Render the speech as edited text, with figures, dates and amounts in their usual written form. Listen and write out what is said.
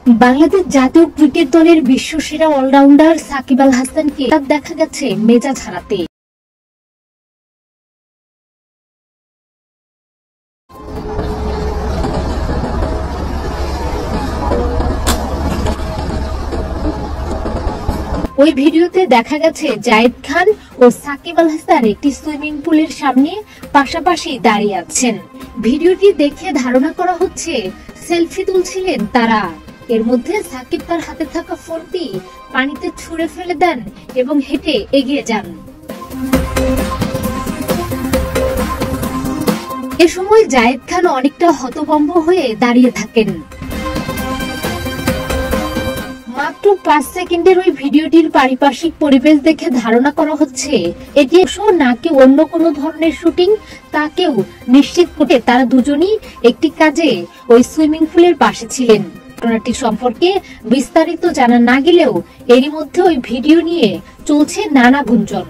বাংলাদেশ জাতীয় ক্রিকেট দলের বিশ্বসেরা অলরাউন্ডার সাকিব আল হাসানকে দেখা গেছে মেজাজ হারাতে। ওই ভিডিওতে দেখা গেছে জায়েদ খান ও সাকিব আল হাসান একটি সুইমিং পুলের সামনে পাশাপাশি দাঁড়িয়ে আছেন। ভিডিওটি দেখে ধারণা করা হচ্ছে সেলফি তুলছিলেন তারা। এর মধ্যে সাকিব তার হাতে থাকা ফোনটি পানিতে ছুঁড়ে ফেলে দেন এবং হেঁটে এগিয়ে যান। এ সময় জায়েদ খান অনেকটা হতভম্ব হয়ে দাঁড়িয়ে থাকেন। মাত্র 5 সেকেন্ডের ওই ভিডিওটির পারিপার্শ্বিক পরিবেশ দেখে ধারণা করা হচ্ছে এটি নাকি অন্য কোনো ধরনের শুটিং তা কেউ নিশ্চিত করে তারা দুজনই একটি কাজে ওই সুইমিং পুলের পাশে ছিলেন। ঘটনাটি সম্পর্কে বিস্তারিত জানা না গেলেও এরই মধ্যে ওই ভিডিও নিয়ে চলছে নানা গুঞ্জন।